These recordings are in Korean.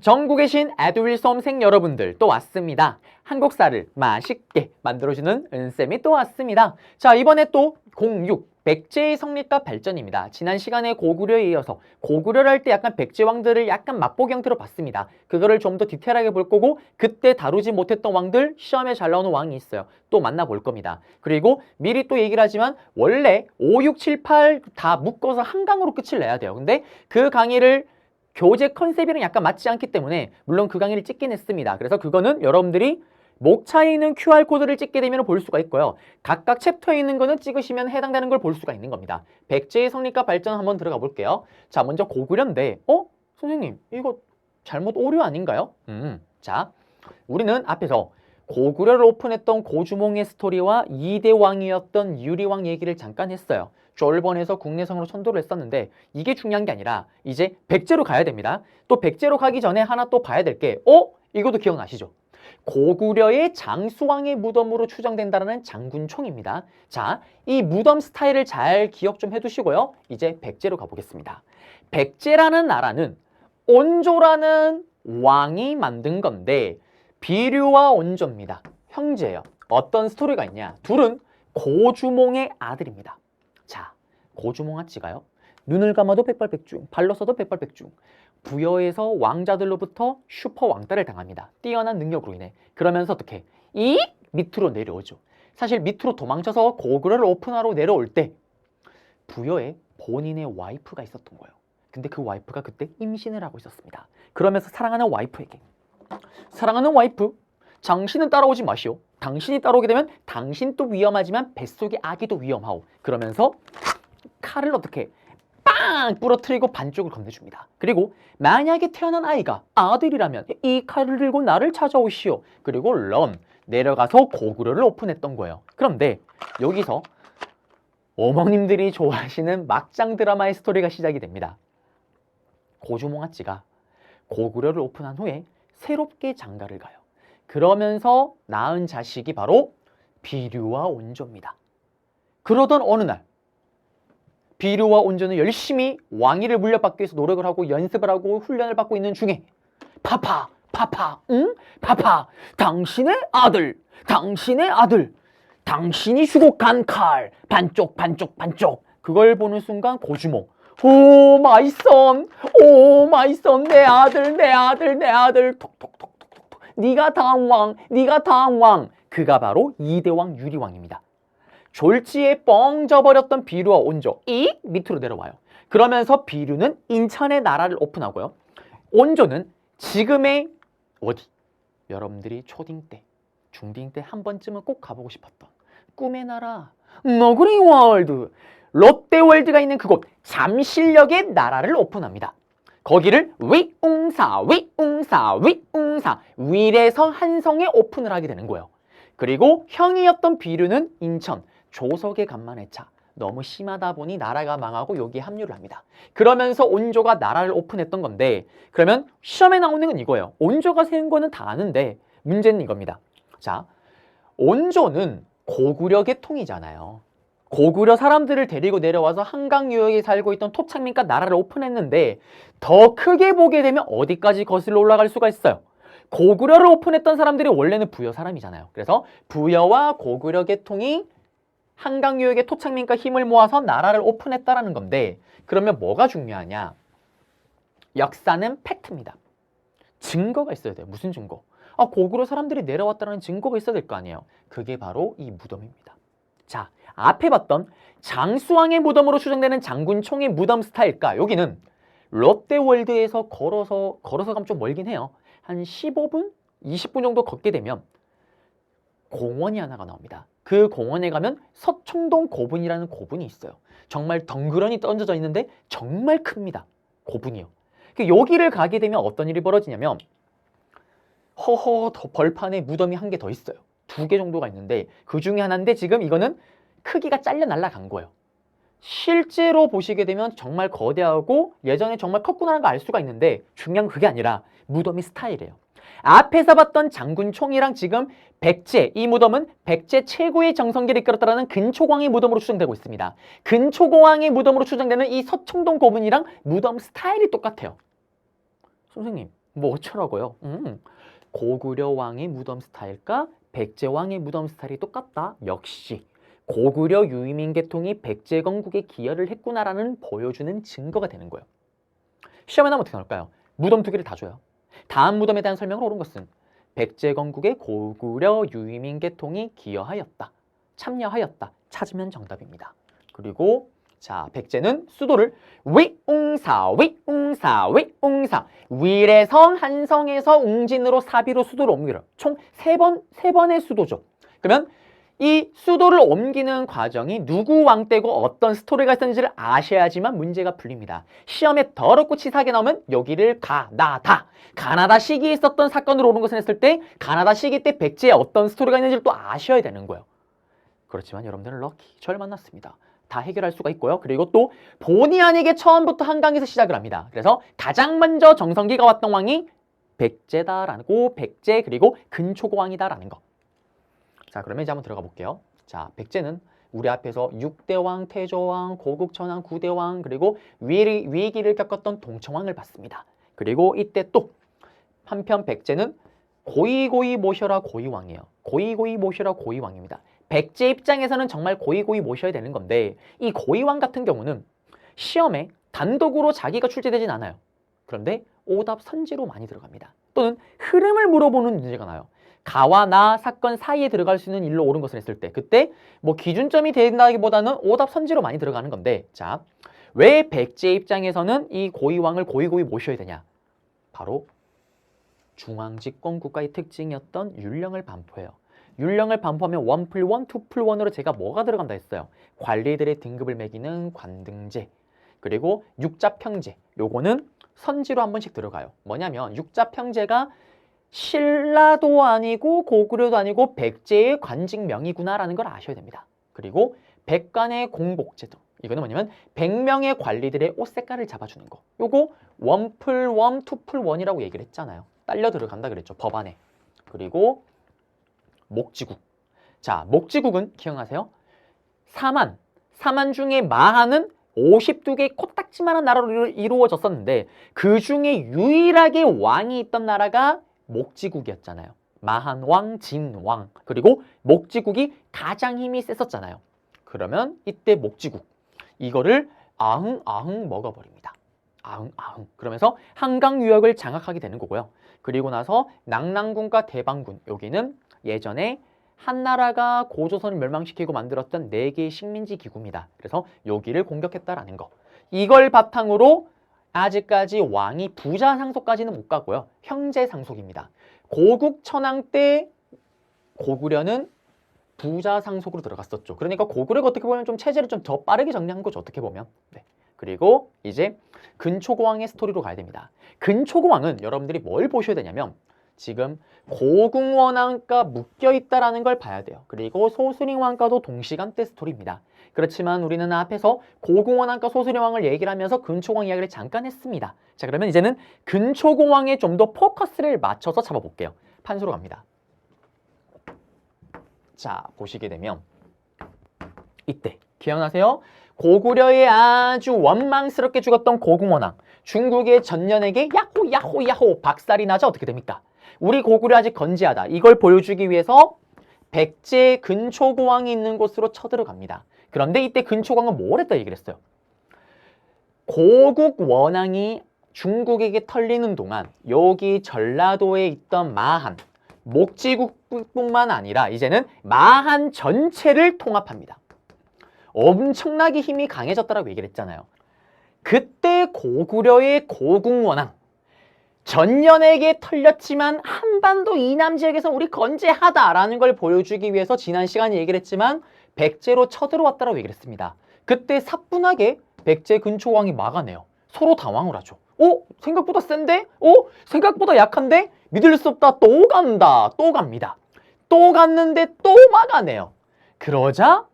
전국에 계신 에듀윌 수험생 여러분들 또 왔습니다. 한국사를 맛있게 만들어주는 은쌤이 또 왔습니다. 자, 이번에 또 06 백제의 성립과 발전입니다. 지난 시간에 고구려에 이어서 고구려를 할 때 약간 백제 왕들을 약간 맛보기 형태로 봤습니다. 그거를 좀 더 디테일하게 볼 거고 그때 다루지 못했던 왕들 시험에 잘 나오는 왕이 있어요. 또 만나볼 겁니다. 그리고 미리 또 얘기를 하지만 원래 5, 6, 7, 8 다 묶어서 한 강으로 끝을 내야 돼요. 근데 그 강의를 교재 컨셉이랑 약간 맞지 않기 때문에 물론 그 강의를 찍긴 했습니다. 그래서 그거는 여러분들이 목차에 있는 QR코드를 찍게 되면 볼 수가 있고요. 각각 챕터에 있는 거는 찍으시면 해당되는 걸 볼 수가 있는 겁니다. 백제의 성립과 발전 한번 들어가 볼게요. 자, 먼저 고구려인데 선생님 이거 잘못 오류 아닌가요? 자, 우리는 앞에서 고구려를 오픈했던 고주몽의 스토리와 2대 왕이었던 유리왕 얘기를 잠깐 했어요. 쫄번에서 국내성으로 천도를 했었는데 이게 중요한 게 아니라 이제 백제로 가야 됩니다. 또 백제로 가기 전에 하나 또 봐야 될 게 이것도 기억나시죠? 고구려의 장수왕의 무덤으로 추정된다는 장군총입니다. 자, 이 무덤 스타일을 잘 기억 좀 해두시고요. 이제 백제로 가보겠습니다. 백제라는 나라는 온조라는 왕이 만든 건데 비류와 온조입니다. 형제예요. 어떤 스토리가 있냐? 둘은 고주몽의 아들입니다. 자, 고주몽아찌가요. 눈을 감아도 백발백중, 발로 써도 백발백중. 부여에서 왕자들로부터 슈퍼 왕따를 당합니다. 뛰어난 능력으로 인해. 그러면서 어떻게? 밑으로 내려오죠. 사실 밑으로 도망쳐서 고구려를 오픈하러 내려올 때 부여에 본인의 와이프가 있었던 거예요. 근데 그 와이프가 그때 임신을 하고 있었습니다. 그러면서 사랑하는 와이프에게 사랑하는 와이프, 당신은 따라오지 마시오. 당신이 따라오게 되면 당신도 위험하지만 뱃속의 아기도 위험하오. 그러면서 칼을 어떻게 빵 부러뜨리고 반쪽을 건네줍니다. 그리고 만약에 태어난 아이가 아들이라면 이 칼을 들고 나를 찾아오시오. 그리고 내려가서 고구려를 오픈했던 거예요. 그런데 여기서 어머님들이 좋아하시는 막장 드라마의 스토리가 시작이 됩니다. 고주몽아찌가 고구려를 오픈한 후에 새롭게 장가를 가요. 그러면서 낳은 자식이 바로 비류와 온조입니다. 그러던 어느 날 비류와 온조는 열심히 왕위를 물려받기 위해서 노력을 하고 연습을 하고 훈련을 받고 있는 중에 파파, 당신의 아들, 당신이 주고 간 칼, 반쪽, 그걸 보는 순간 고주몽, 오 마이 선, 내 아들, 톡톡톡톡톡, 네가 다음 왕, 그가 바로 2대왕 유리왕입니다. 졸지에 뻥 져버렸던 비류와 온조 밑으로 내려와요. 그러면서 비류는 인천의 나라를 오픈하고요. 온조는 지금의 어디? 여러분들이 초딩 때, 중딩 때 한 번쯤은 꼭 가보고 싶었던 꿈의 나라 너구리 월드, 롯데월드가 있는 그곳 잠실역의 나라를 오픈합니다. 거기를 위례성 한성에 오픈을 하게 되는 거예요. 그리고 형이었던 비류는 인천 조석에 간만에 차 너무 심하다 보니 나라가 망하고 여기에 합류를 합니다. 그러면서 온조가 나라를 오픈했던 건데, 그러면 시험에 나오는 건 이거예요. 온조가 세운 거는 다 아는데 문제는 이겁니다. 자, 온조는 고구려 계통이잖아요. 고구려 사람들을 데리고 내려와서 한강 유역에 살고 있던 토착민과 나라를 오픈했는데 더 크게 보게 되면 어디까지 거슬러 올라갈 수가 있어요? 고구려를 오픈했던 사람들이 원래는 부여 사람이잖아요. 그래서 부여와 고구려 계통이 한강 유역의 토착민과 힘을 모아서 나라를 오픈했다라는 건데, 그러면 뭐가 중요하냐? 역사는 팩트입니다. 증거가 있어야 돼요. 무슨 증거? 고구려 사람들이 내려왔다는 증거가 있어야 될 거 아니에요. 그게 바로 이 무덤입니다. 자, 앞에 봤던 장수왕의 무덤으로 추정되는 장군총의 무덤 스타일까? 여기는 롯데월드에서 걸어서 가면 좀 멀긴 해요. 한 15분? 20분 정도 걷게 되면 공원이 하나가 나옵니다. 그 공원에 가면 서총동 고분이라는 고분이 있어요. 정말 덩그러니 던져져 있는데 정말 큽니다. 고분이요. 여기를 가게 되면 어떤 일이 벌어지냐면 벌판에 무덤이 한 개 더 있어요. 2개 정도가 있는데 그 중에 하나인데 지금 이거는 크기가 잘려 날아간 거예요. 실제로 보시게 되면 정말 거대하고 예전에 정말 컸구나라는 걸 알 수가 있는데 중요한 건 그게 아니라 무덤의 스타일이에요. 앞에서 봤던 장군총이랑 지금 백제, 이 무덤은 백제 최고의 정성기를 이끌었다라는 근초광의 무덤으로 추정되고 있습니다. 근초광의 무덤으로 추정되는 이 서총동 고분이랑 무덤 스타일이 똑같아요. 선생님, 뭐 어쩌라고요? 고구려 왕의 무덤 스타일과 백제 왕의 무덤 스타일이 똑같다. 역시 고구려 유의민계통이 백제 건국에 기여를 했구나라는 보여주는 증거가 되는 거예요. 시험에 나오면 어떻게 나올까요? 무덤 2개를 다 줘요. 다음 무덤에 대한 설명을 옳은 것은 백제 건국에 고구려 유의민계통이 기여하였다. 참여하였다. 찾으면 정답입니다. 그리고 자, 백제는 수도를 위웅사 위례성 한성에서 웅진으로 사비로 수도를 옮기려 총 3번의 수도죠. 그러면 이 수도를 옮기는 과정이 누구 왕 때고 어떤 스토리가 있었는지를 아셔야지만 문제가 풀립니다. 시험에 더럽고 치사하게 나오면 여기를 가나다 시기에 있었던 사건으로 오는 것을 했을 때 가나다 시기 때 백제에 어떤 스토리가 있는지를 또 아셔야 되는 거예요. 그렇지만 여러분들은 럭키, 저를 만났습니다. 다 해결할 수가 있고요. 그리고 또 본의 아니게 처음부터 한강에서 시작을 합니다. 그래서 가장 먼저 정성기가 왔던 왕이 백제다라고, 백제 그리고 근초고왕이다라는 거. 자, 그러면 이제 한번 들어가 볼게요. 자, 백제는 우리 앞에서 6대왕, 태조왕, 고국천왕, 9대왕 그리고 위기를 겪었던 동청왕을 봤습니다. 그리고 이때 또 한편 백제는 고이고이 모셔라 고이왕이에요. 고이고이 모셔라 고이왕입니다. 백제 입장에서는 정말 고이고이 모셔야 되는 건데 이 고이왕 같은 경우는 시험에 단독으로 자기가 출제되진 않아요. 그런데 오답 선지로 많이 들어갑니다. 또는 흐름을 물어보는 문제가 나요. 가와 나 사건 사이에 들어갈 수 있는 일로 옳은 것을 했을 때 그때 뭐 기준점이 된다기보다는 오답 선지로 많이 들어가는 건데 자, 왜 백제 입장에서는 이 고이왕을 고이고이 모셔야 되냐? 바로 중앙집권 국가의 특징이었던 율령을 반포해요. 율령을 반포하면 1+1, 2+1으로 제가 뭐가 들어간다 했어요? 관리들의 등급을 매기는 관등제 그리고 육자평제 요거는 선지로 한 번씩 들어가요. 뭐냐면 육자평제가 신라도 아니고 고구려도 아니고 백제의 관직명이구나라는 걸 아셔야 됩니다. 그리고 백관의 공복제도 이거는 뭐냐면 100명의 관리들의 옷 색깔을 잡아주는 거 요거 1+1, 2+1이라고 얘기를 했잖아요. 딸려 들어간다 그랬죠. 법안에. 그리고 목지국. 자, 목지국은 기억하세요? 사만 중에 마한은 52개의 코딱지만한 나라로 이루어졌었는데 그 중에 유일하게 왕이 있던 나라가 목지국이었잖아요. 마한왕, 진왕. 그리고 목지국이 가장 힘이 셌었잖아요. 그러면 이때 목지국. 이거를 아흥 먹어버립니다. 아흥. 그러면서 한강 유역을 장악하게 되는 거고요. 그리고 나서 낙랑군과 대방군. 여기는 예전에 한나라가 고조선을 멸망시키고 만들었던 4개의 식민지 기구입니다. 그래서 여기를 공격했다라는 거. 이걸 바탕으로 아직까지 왕이 부자 상속까지는 못 가고요. 형제 상속입니다. 고국 천왕 때 고구려는 부자 상속으로 들어갔었죠. 그러니까 고구려가 어떻게 보면 좀 체제를 좀 더 빠르게 정리한 거죠. 어떻게 보면. 네. 그리고 이제 근초고왕의 스토리로 가야 됩니다. 근초고왕은 여러분들이 뭘 보셔야 되냐면 지금 고궁원왕과 묶여있다라는 걸 봐야 돼요. 그리고 소수림왕과도 동시간대 스토리입니다. 그렇지만 우리는 앞에서 고궁원왕과 소수림왕을 얘기를 하면서 근초고왕 이야기를 잠깐 했습니다. 자, 그러면 이제는 근초고왕에 좀 더 포커스를 맞춰서 잡아볼게요. 판수로 갑니다. 자, 보시게 되면 이때 기억나세요? 고구려에 아주 원망스럽게 죽었던 고궁원왕 중국의 전년에게 야호 박살이 나자 어떻게 됩니까? 우리 고구려 아직 건재하다. 이걸 보여주기 위해서 백제 근초고왕이 있는 곳으로 쳐들어갑니다. 그런데 이때 근초고왕은 뭘 했다 얘기를 했어요? 고국 원왕이 중국에게 털리는 동안 여기 전라도에 있던 마한, 목지국뿐만 아니라 이제는 마한 전체를 통합합니다. 엄청나게 힘이 강해졌다라고 얘기를 했잖아요. 그때 고구려의 고궁원왕 전년에게 털렸지만 한반도 이남 지역에서 우리 건재하다라는 걸 보여주기 위해서 지난 시간에 얘기를 했지만 백제로 쳐들어왔다라고 얘기를 했습니다. 그때 사뿐하게 백제 근초고왕이 막아내요. 서로 당황을 하죠. 생각보다 센데? 생각보다 약한데? 믿을 수 없다. 또 간다. 또 갑니다. 또 갔는데 또 막아내요. 그러자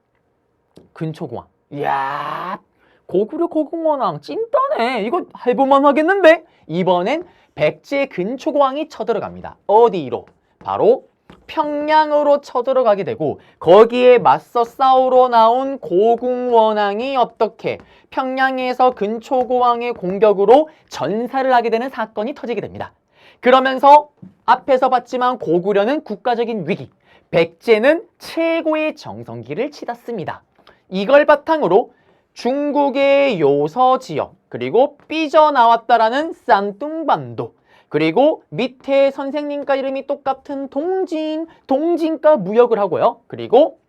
근초고왕. 이야, 고구려 고궁원왕 찐따네. 이거 해볼만 하겠는데? 이번엔 백제 근초고왕이 쳐들어갑니다. 어디로? 바로 평양으로 쳐들어가게 되고 거기에 맞서 싸우러 나온 고궁원왕이 어떻게 평양에서 근초고왕의 공격으로 전사를 하게 되는 사건이 터지게 됩니다. 그러면서 앞에서 봤지만 고구려는 국가적인 위기, 백제는 최고의 정성기를 치닫습니다. 이걸 바탕으로 중국의 요서 지역, 그리고 삐져나왔다라는 쌍둥반도, 그리고 밑에 선생님과 이름이 똑같은 동진과 무역을 하고요. 그리고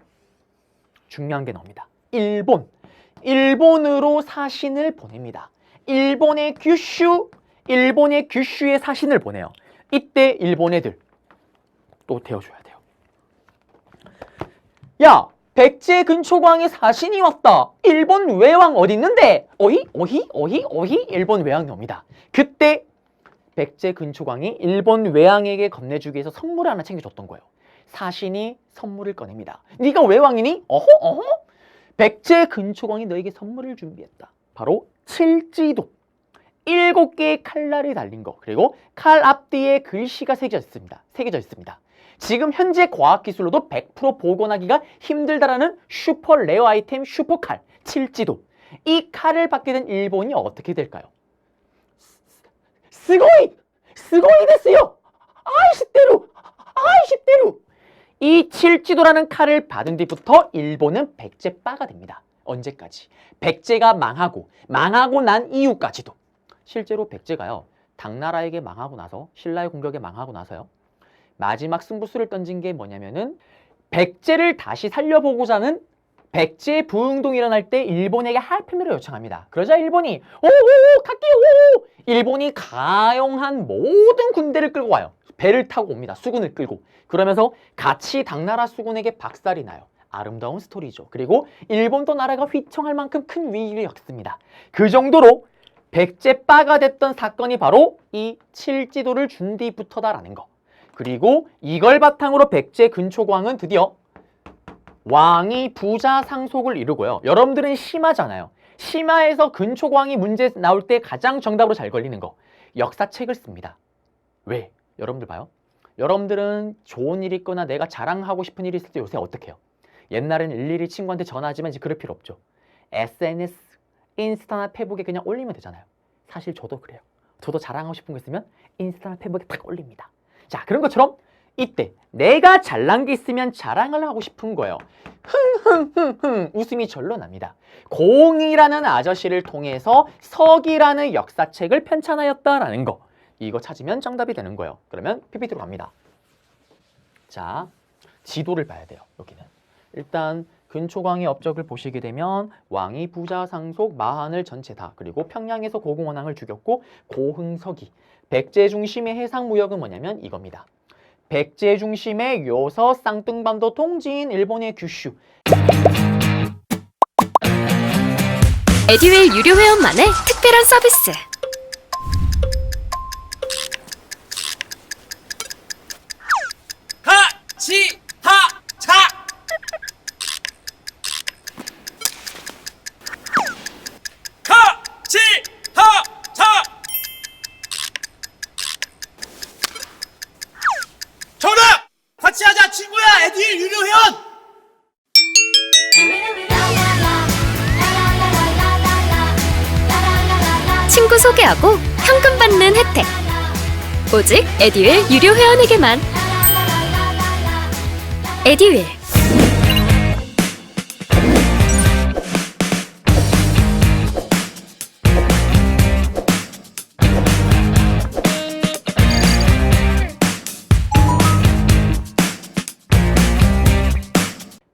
중요한 게 나옵니다. 일본으로 사신을 보냅니다. 일본의 규슈에 사신을 보내요. 이때 일본 애들 또 데워줘야 돼요. 야, 백제 근초광의 사신이 왔다. 일본 외왕 어디 있는데? 어히? 일본 외왕이 옵니다. 그때 백제 근초광이 일본 외왕에게 건네주기 위해서 선물을 하나 챙겨줬던 거예요. 사신이 선물을 꺼냅니다. 네가 외왕이니? 어허? 백제 근초광이 너에게 선물을 준비했다. 바로 칠지도. 7개의 칼날이 달린 거, 그리고 칼 앞뒤에 글씨가 새겨져 있습니다. 지금 현재 과학기술로도 100% 복원하기가 힘들다라는 슈퍼 레어 아이템 슈퍼칼, 칠지도. 이 칼을 받게 된 일본이 어떻게 될까요? 스고이 됐어요! 아이시대루! 이 칠지도라는 칼을 받은 뒤부터 일본은 백제빠가 됩니다. 언제까지? 백제가 망하고 난 이후까지도. 실제로 백제가요, 당나라에게 망하고 나서, 신라의 공격에 망하고 나서요, 마지막 승부수를 던진 게 뭐냐면은 백제를 다시 살려보고자 하는 백제 부흥동이 일어날 때 일본에게 할패미를 요청합니다. 그러자 일본이 갈게요. 일본이 가용한 모든 군대를 끌고 와요. 배를 타고 옵니다. 수군을 끌고. 그러면서 같이 당나라 수군에게 박살이 나요. 아름다운 스토리죠. 그리고 일본도 나라가 휘청할 만큼 큰 위기를 겪습니다. 그 정도로 백제빠가 됐던 사건이 바로 이 칠지도를 준 뒤부터다라는 거. 그리고 이걸 바탕으로 백제 근초광은 드디어 왕이 부자 상속을 이루고요. 여러분들은 심화잖아요. 심화에서 근초광이 문제 나올 때 가장 정답으로 잘 걸리는 거. 역사책을 씁니다. 왜? 여러분들 봐요. 여러분들은 좋은 일이 있거나 내가 자랑하고 싶은 일이 있을 때 요새 어떻게 해요? 옛날에는 일일이 친구한테 전화하지만 이제 그럴 필요 없죠. SNS, 인스타나 페북에 그냥 올리면 되잖아요. 사실 저도 그래요. 저도 자랑하고 싶은 거 있으면 인스타나 페북에 딱 올립니다. 자, 그런 것처럼 이때 내가 잘난 게 있으면 자랑을 하고 싶은 거예요. 웃음이 절로 납니다. 공이라는 아저씨를 통해서 서기라는 역사책을 편찬하였다라는 거. 이거 찾으면 정답이 되는 거예요. 그러면 PPT로 갑니다. 자, 지도를 봐야 돼요. 여기는. 일단 근초광의 업적을 보시게 되면 왕이 부자 상속 마한을 전체 다, 그리고 평양에서 고궁원왕을 죽였고 고흥서기. 백제 중심의 해상 무역은 뭐냐면 이겁니다. 백제 중심의 요서 쌍둥반도 동진 일본의 규슈. 에듀윌 유료 회원만의 특별한 서비스. 같이 하자 친구야. 에듀윌 유료 회원. 친구 소개하고 현금 받는 혜택. 오직 에듀윌 유료 회원에게만. 에듀윌.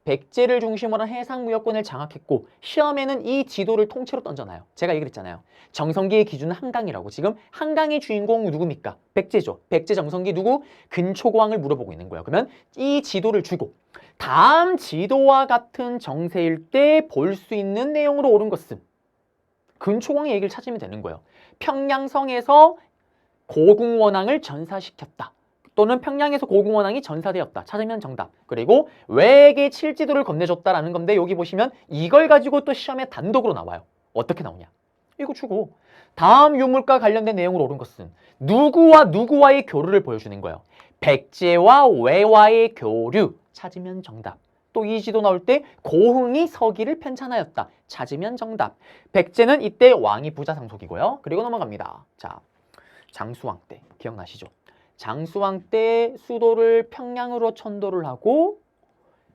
백제를 중심으로 한 해상무역권을 장악했고 시험에는 이 지도를 통째로 던져놔요. 제가 얘기했잖아요. 정성기의 기준은 한강이라고. 지금 한강의 주인공 누굽니까? 백제죠. 백제 정성기 누구? 근초광을 물어보고 있는 거예요. 그러면 이 지도를 주고 다음 지도와 같은 정세일 때 볼 수 있는 내용으로 옳은 것은 근초광의 얘기를 찾으면 되는 거예요. 평양성에서 고궁원왕을 전사시켰다. 또는 평양에서 고궁원왕이 전사되었다. 찾으면 정답. 그리고 외에게 칠지도를 건네줬다라는 건데 여기 보시면 이걸 가지고 또 시험에 단독으로 나와요. 어떻게 나오냐? 이거 주고 다음 유물과 관련된 내용으로 옳은 것은 누구와 누구와의 교류를 보여주는 거예요. 백제와 외와의 교류. 찾으면 정답. 또 이 지도 나올 때 고흥이 서기를 편찬하였다. 찾으면 정답. 백제는 이때 왕이 부자 상속이고요. 그리고 넘어갑니다. 자, 장수왕 때 기억나시죠? 장수왕 때 수도를 평양으로 천도를 하고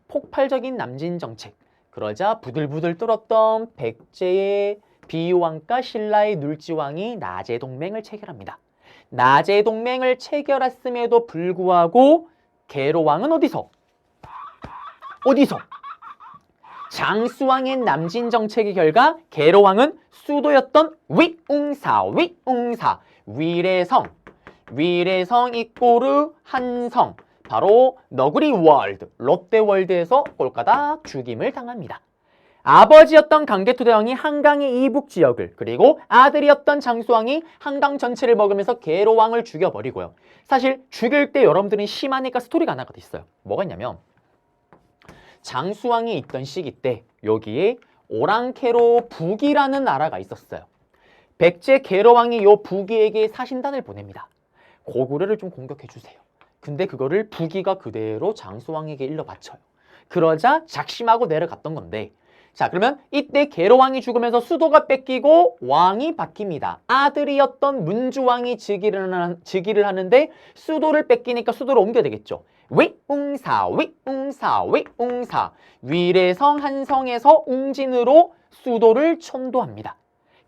폭발적인 남진 정책, 그러자 부들부들 떨었던 백제의 비유왕과 신라의 눌지왕이 나제 동맹을 체결합니다. 나제 동맹을 체결했음에도 불구하고 계로왕은 어디서? 장수왕의 남진 정책의 결과 계로왕은 수도였던 위례성 이꼬르 한성, 바로 너구리 월드, 롯데월드에서 꼴까닥 죽임을 당합니다. 아버지였던 강개토대왕이 한강의 이북 지역을, 그리고 아들이었던 장수왕이 한강 전체를 먹으면서 계로왕을 죽여버리고요. 사실 죽일 때 여러분들은 심하니까 스토리가 하나가 있어요. 뭐가 있냐면 장수왕이 있던 시기 때 여기에 오랑캐로 북이라는 나라가 있었어요. 백제 계로왕이 요 북이에게 사신단을 보냅니다. 고구려를 좀 공격해 주세요. 근데 그거를 북이가 그대로 장수왕에게 일러 바쳐요. 그러자 작심하고 내려갔던 건데, 자, 그러면 이때 계로왕이 죽으면서 수도가 뺏기고 왕이 바뀝니다. 아들이었던 문주왕이 즉위를 하는데 수도를 뺏기니까 수도를 옮겨야 되겠죠. 위례성 한성에서 웅진으로 수도를 천도합니다.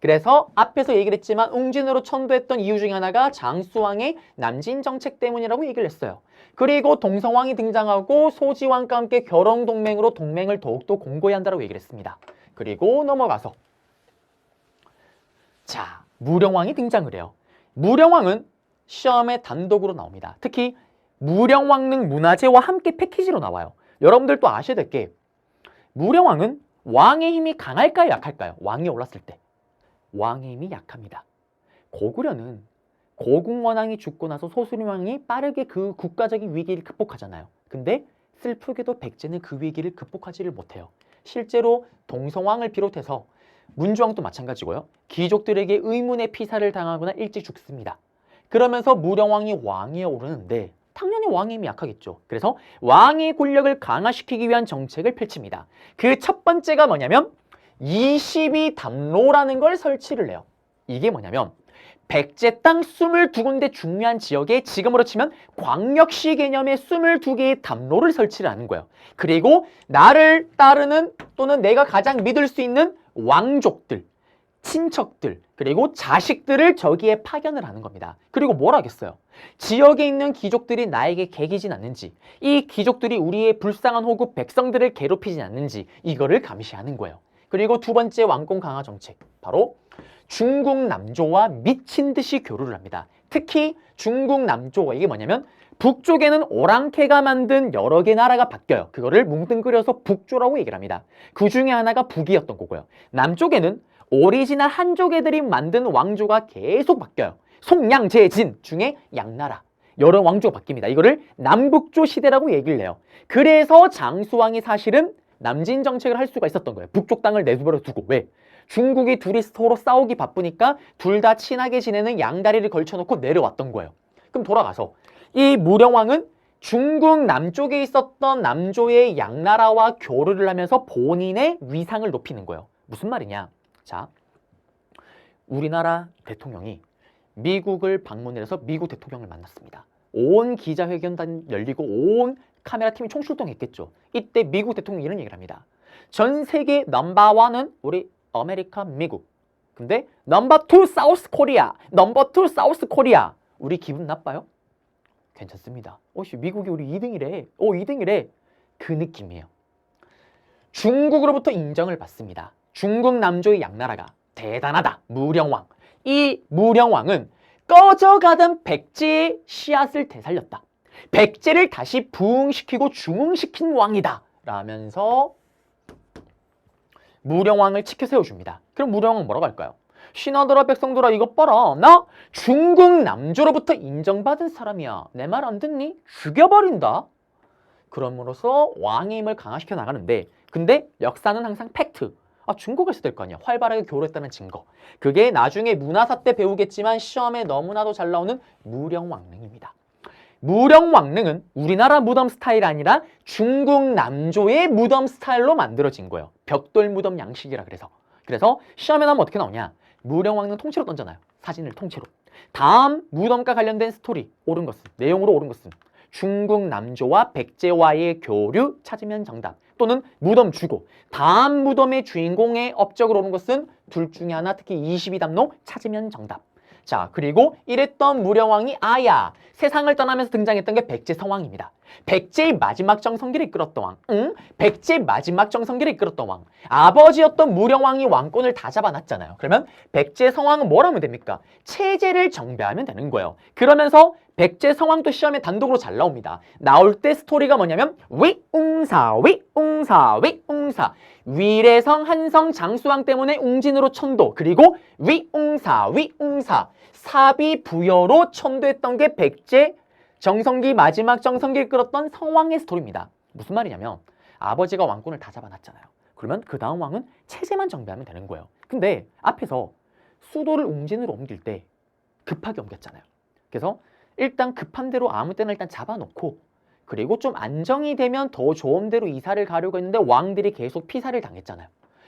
그래서 앞에서 얘기를 했지만 웅진으로 천도했던 이유 중에 하나가 장수왕의 남진 정책 때문이라고 얘기를 했어요. 그리고 동성왕이 등장하고 소지왕과 함께 결혼동맹으로 동맹을 더욱더 공고히 한다고 얘기를 했습니다. 그리고 넘어가서 자, 무령왕이 등장을 해요. 무령왕은 시험에 단독으로 나옵니다. 특히 무령왕릉 문화재와 함께 패키지로 나와요. 여러분들도 아셔야 될 게 무령왕은 왕의 힘이 강할까요, 약할까요? 왕이 올랐을 때 왕의 힘이 약합니다. 고구려는 고궁원왕이 죽고 나서 소수림왕이 빠르게 그 국가적인 위기를 극복하잖아요. 근데 슬프게도 백제는 그 위기를 극복하지를 못해요. 실제로 동성왕을 비롯해서 문주왕도 마찬가지고요. 귀족들에게 의문의 피살을 당하거나 일찍 죽습니다. 그러면서 무령왕이 왕위에 오르는데 당연히 왕의 힘이 약하겠죠. 그래서 왕의 권력을 강화시키기 위한 정책을 펼칩니다. 그 첫 번째가 뭐냐면 22담로라는 걸 설치를 해요. 이게 뭐냐면 백제 땅 22군데 중요한 지역에 지금으로 치면 광역시 개념의 22개의 담로를 설치를 하는 거예요. 그리고 나를 따르는 또는 내가 가장 믿을 수 있는 왕족들, 친척들, 그리고 자식들을 저기에 파견을 하는 겁니다. 그리고 뭘 하겠어요? 지역에 있는 귀족들이 나에게 개기진 않는지, 이 귀족들이 우리의 불쌍한 호국 백성들을 괴롭히진 않는지 이거를 감시하는 거예요. 그리고 두 번째 왕권 강화 정책, 바로 중국 남조와 미친 듯이 교류를 합니다. 특히 중국 남조가 이게 뭐냐면 북쪽에는 오랑캐가 만든 여러 개 나라가 바뀌어요. 그거를 뭉뚱그려서 북조라고 얘기를 합니다. 그 중에 하나가 북이었던 거고요. 남쪽에는 오리지널 한족 애들이 만든 왕조가 계속 바뀌어요. 송양제진 중에 양나라 여러 왕조가 바뀝니다. 이거를 남북조 시대라고 얘기를 해요. 그래서 장수왕이 사실은 남진 정책을 할 수가 있었던 거예요. 북쪽 땅을 내버려 두고. 왜? 중국이 둘이 서로 싸우기 바쁘니까 둘 다 친하게 지내는 양다리를 걸쳐놓고 내려왔던 거예요. 그럼 돌아가서 이 무령왕은 중국 남쪽에 있었던 남조의 양나라와 교류를 하면서 본인의 위상을 높이는 거예요. 무슨 말이냐? 자, 우리나라 대통령이 미국을 방문을 해서 미국 대통령을 만났습니다. 온 기자회견단 열리고 온 카메라 팀이 총출동했겠죠. 이때 미국 대통령이 이런 얘기를 합니다. 전 세계 넘버원은 우리 아메리카 미국. 근데 넘버 2 사우스 코리아. 넘버 2 사우스 코리아. 우리 기분 나빠요? 괜찮습니다. 미국이 우리 2등이래. 2등이래. 그 느낌이에요. 중국으로부터 인정을 받습니다. 중국 남조의 양나라가 대단하다. 무령왕. 이 무령왕은 꺼져가던 백제의 씨앗을 되살렸다. 백제를 다시 부흥시키고 중흥시킨 왕이다. 라면서 무령왕을 치켜 세워줍니다. 그럼 무령왕은 뭐라고 할까요? 신하들아 백성들아 이것 봐라. 나 중국 남조로부터 인정받은 사람이야. 내 말 안 듣니? 죽여버린다. 그럼으로써 왕의 힘을 강화시켜 나가는데, 근데 역사는 항상 팩트. 중국에서 될 거 아니야. 활발하게 교류했다는 증거. 그게 나중에 문화사 때 배우겠지만 시험에 너무나도 잘 나오는 무령왕릉입니다. 무령왕릉은 우리나라 무덤 스타일 아니라 중국 남조의 무덤 스타일로 만들어진 거예요. 벽돌 무덤 양식이라 그래서 시험에 나오면 어떻게 나오냐? 무령왕릉 통째로 던져놔요. 사진을 통째로. 다음 무덤과 관련된 스토리 옳은 것은 내용으로 옳은 것은 중국 남조와 백제와의 교류 찾으면 정답 또는 무덤 주고 다음 무덤의 주인공의 업적으로 옳은 것은 둘 중에 하나 특히 22담로 찾으면 정답. 자 그리고 이랬던 무령왕이 아야 세상을 떠나면서 등장했던 게 백제 성왕입니다. 백제의 마지막 정성기를 이끌었던 왕. 백제의 마지막 정성기를 이끌었던 왕. 아버지였던 무령왕이 왕권을 다 잡아놨잖아요. 그러면 백제 성왕은 뭘 하면 됩니까? 체제를 정비하면 되는 거예요. 그러면서 백제 성왕도 시험에 단독으로 잘 나옵니다. 나올 때 스토리가 뭐냐면 위웅사 위웅사 위웅사 위례성 한성 장수왕 때문에 웅진으로 천도 그리고 위웅사 위웅사 사비 부여로 천도했던 게 백제 정성기 마지막 정성기를 끌었던 성왕의 스토리입니다. 무슨 말이냐면 아버지가 왕권을 다 잡아놨잖아요. 그러면 그 다음 왕은 체제만 정비하면 되는 거예요. 근데 앞에서 수도를 웅진으로 옮길 때 급하게 옮겼잖아요. 그래서 일단 급한 대로 아무 때나 일단 잡아놓고 그리고 좀 안정이 되면 더 좋은 데로 이사를 가려고 했는데 왕들이 계속 피살을 당했잖아요.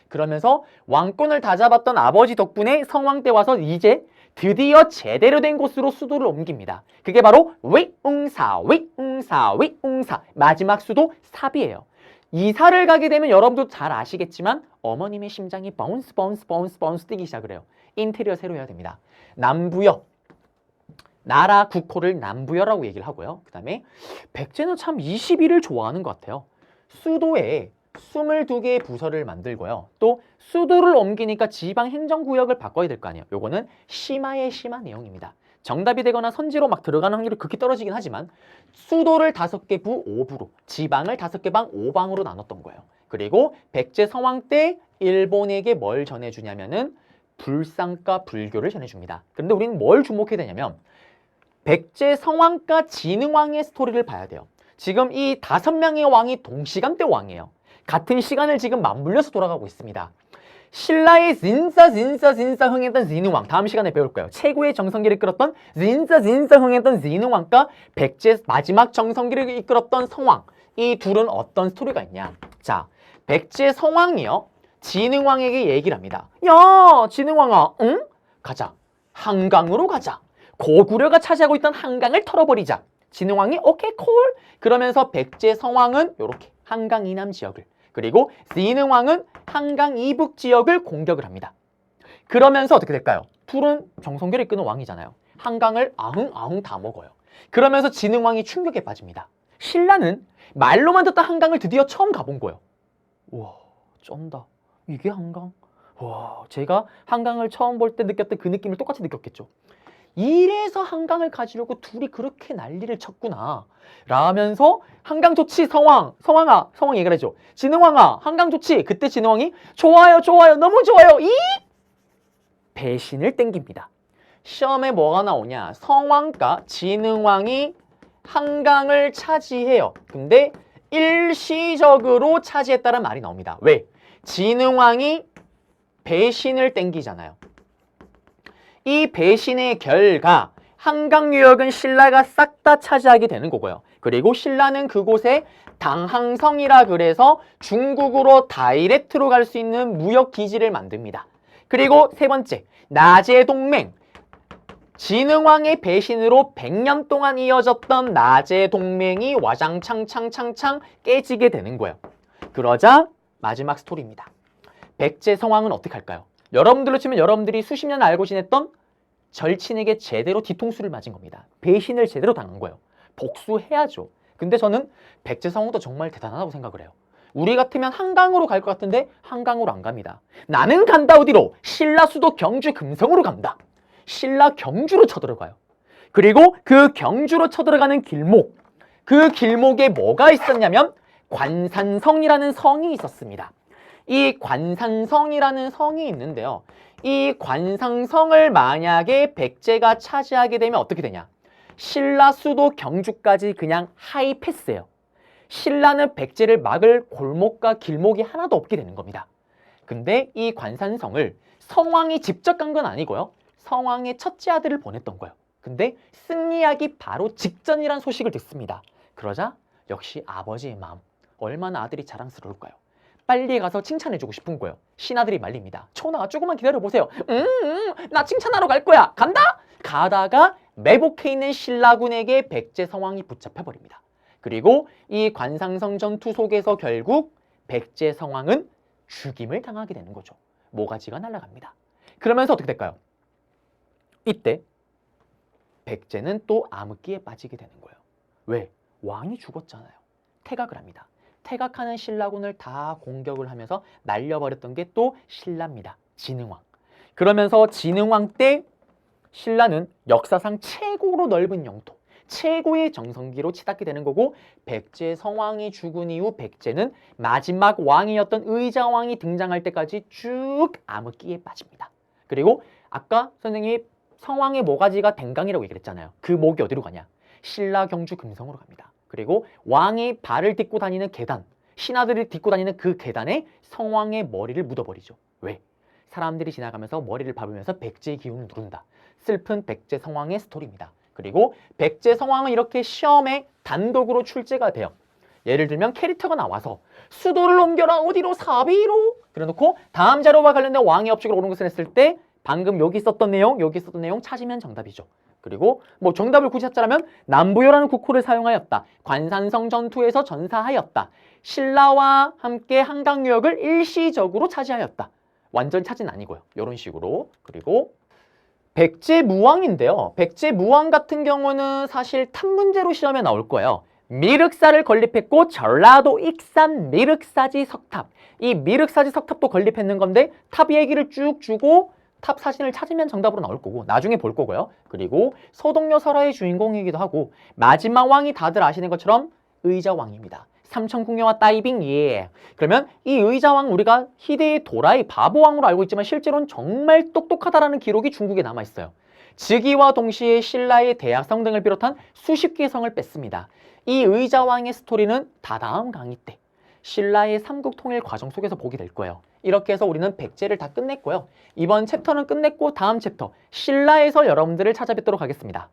그러면서 왕권을 다 잡았던 아버지 덕분에 성왕 때 와서 이제 드디어 제대로 된 곳으로 수도를 옮깁니다. 그게 바로 위웅사 위웅사 위웅사 마지막 수도 사비예요. 이사를 가게 되면 여러분도 잘 아시겠지만 어머님의 심장이 바운스 바운스 바운스 바운스 뛰기 시작을 해요. 인테리어 새로 해야 됩니다. 남부여 나라 국호를 남부여라고 얘기를 하고요. 그 다음에 백제는 참 21을 좋아하는 것 같아요. 수도에 22개의 부서를 만들고요. 또 수도를 옮기니까 지방 행정구역을 바꿔야 될 거 아니에요. 요거는 심화의 심화 내용입니다. 정답이 되거나 선지로 막 들어가는 확률이 극히 떨어지긴 하지만 수도를 5개 부 5부로 지방을 5개 방 5방으로 나눴던 거예요. 그리고 백제 성왕 때 일본에게 뭘 전해주냐면은 불상과 불교를 전해줍니다. 그런데 우리는 뭘 주목해야 되냐면 백제 성왕과 진흥왕의 스토리를 봐야 돼요. 지금 이 5명의 왕이 동시간대 왕이에요. 같은 시간을 지금 맞물려서 돌아가고 있습니다. 신라의 진짜 흥했던 진흥왕 다음 시간에 배울 거예요. 최고의 정성기를 이끌었던 진짜 흥했던 진흥왕과 백제 마지막 정성기를 이끌었던 성왕 이 둘은 어떤 스토리가 있냐. 자, 백제 성왕이요 진흥왕에게 얘기를 합니다. 야 진흥왕아 응? 가자. 한강으로 가자. 고구려가 차지하고 있던 한강을 털어버리자. 진흥왕이 오케이 콜 그러면서 백제 성왕은 이렇게 한강 이남 지역을 그리고 진흥왕은 한강 이북 지역을 공격을 합니다. 그러면서 어떻게 될까요? 둘은 정성기를 이끄는 왕이잖아요. 한강을 아흥 다 먹어요. 그러면서 진흥왕이 충격에 빠집니다. 신라는 말로만 듣던 한강을 드디어 처음 가본 거예요. 우와 쩐다. 이게 한강? 와 제가 한강을 처음 볼 때 느꼈던 그 느낌을 똑같이 느꼈겠죠. 이래서 한강을 가지려고 둘이 그렇게 난리를 쳤구나 라면서 한강 좋지 성왕아 성왕 얘기를 해줘. 진흥왕아 한강 좋지. 그때 진흥왕이 좋아요 너무 좋아요 이 배신을 땡깁니다. 시험에 뭐가 나오냐 성왕과 진흥왕이 한강을 차지해요. 근데 일시적으로 차지했다는 말이 나옵니다. 왜? 진흥왕이 배신을 땡기잖아요. 이 배신의 결과 한강 유역은 신라가 싹 다 차지하게 되는 거고요. 그리고 신라는 그곳에 당항성이라 그래서 중국으로 다이렉트로 갈 수 있는 무역 기지를 만듭니다. 그리고 세 번째, 나제 동맹. 진흥왕의 배신으로 100년 동안 이어졌던 나제 동맹이 와장창창 깨지게 되는 거예요. 그러자 마지막 스토리입니다. 백제 성왕은 어떻게 할까요? 여러분들로 치면 여러분들이 수십 년 알고 지냈던 절친에게 제대로 뒤통수를 맞은 겁니다. 배신을 제대로 당한 거예요. 복수해야죠. 근데 저는 백제 성왕도 정말 대단하다고 생각을 해요. 우리 같으면 한강으로 갈 것 같은데 한강으로 안 갑니다. 나는 간다 어디로? 신라 수도 경주 금성으로 간다. 신라 경주로 쳐들어가요. 그리고 그 경주로 쳐들어가는 길목, 그 길목에 뭐가 있었냐면 관산성이라는 성이 있었습니다. 이 관산성이라는 성이 있는데요. 이 관산성을 만약에 백제가 차지하게 되면 어떻게 되냐? 신라 수도 경주까지 그냥 하이패스예요. 신라는 백제를 막을 골목과 길목이 하나도 없게 되는 겁니다. 근데 이 관산성을 성왕이 직접 간 건 아니고요. 성왕의 첫째 아들을 보냈던 거예요. 근데 승리하기 바로 직전이란 소식을 듣습니다. 그러자 역시 아버지의 마음, 얼마나 아들이 자랑스러울까요? 빨리 가서 칭찬해주고 싶은 거예요. 신하들이 말립니다. 초나가 조금만 기다려보세요. 나 칭찬하러 갈 거야. 간다? 가다가 매복해 있는 신라군에게 백제 성왕이 붙잡혀 버립니다. 그리고 이 관상성 전투 속에서 결국 백제 성왕은 죽임을 당하게 되는 거죠. 모가지가 날아갑니다. 그러면서 어떻게 될까요? 이때 백제는 또 암흑기에 빠지게 되는 거예요. 왜? 왕이 죽었잖아요. 태각을 합니다. 태각하는 신라군을 다 공격을 하면서 날려버렸던 게 또 신라입니다. 진흥왕. 그러면서 진흥왕 때 신라는 역사상 최고로 넓은 영토, 최고의 정성기로 치닫게 되는 거고, 백제 성왕이 죽은 이후 백제는 마지막 왕이었던 의자왕이 등장할 때까지 쭉 암흑기에 빠집니다. 그리고 아까 선생님이 성왕의 모가지가 댕강이라고 얘기를 했잖아요. 그 목이 어디로 가냐? 신라 경주 금성으로 갑니다. 그리고 왕이 발을 딛고 다니는 계단, 신하들이 딛고 다니는 그 계단에 성왕의 머리를 묻어버리죠. 왜? 사람들이 지나가면서 머리를 밟으면서 백제의 기운을 누른다. 슬픈 백제 성왕의 스토리입니다. 그리고 백제 성왕은 이렇게 시험에 단독으로 출제가 돼요. 예를 들면 캐릭터가 나와서 수도를 옮겨라 어디로 사비로 그래놓고 다음 자료와 관련된 왕의 업적을 옳은 것을 했을 때 방금 여기 있었던 내용 찾으면 정답이죠. 그리고 뭐 정답을 굳이 찾자면 남부여라는 국호를 사용하였다. 관산성 전투에서 전사하였다. 신라와 함께 한강유역을 일시적으로 차지하였다. 완전 차지는 아니고요. 이런 식으로. 그리고 백제무왕인데요. 백제무왕 같은 경우는 사실 탑 문제로 시험에 나올 거예요. 미륵사를 건립했고 전라도 익산 미륵사지 석탑. 이 미륵사지 석탑도 건립했는 건데 탑 얘기를 쭉 주고 탑 사진을 찾으면 정답으로 나올 거고 나중에 볼 거고요. 그리고 소동요 설화의 주인공이기도 하고 마지막 왕이 다들 아시는 것처럼 의자왕입니다. 삼천궁녀와 다이빙 예. 그러면 이 의자왕 우리가 희대의 도라이 바보왕으로 알고 있지만 실제로는 정말 똑똑하다라는 기록이 중국에 남아 있어요. 즉위와 동시에 신라의 대학성 등을 비롯한 수십 개의 성을 뺐습니다. 이 의자왕의 스토리는 다다음 강의 때 신라의 삼국 통일 과정 속에서 보게 될 거예요. 이렇게 해서 우리는 백제를 다 끝냈고요. 이번 챕터는 끝냈고 다음 챕터 신라에서 여러분들을 찾아뵙도록 하겠습니다.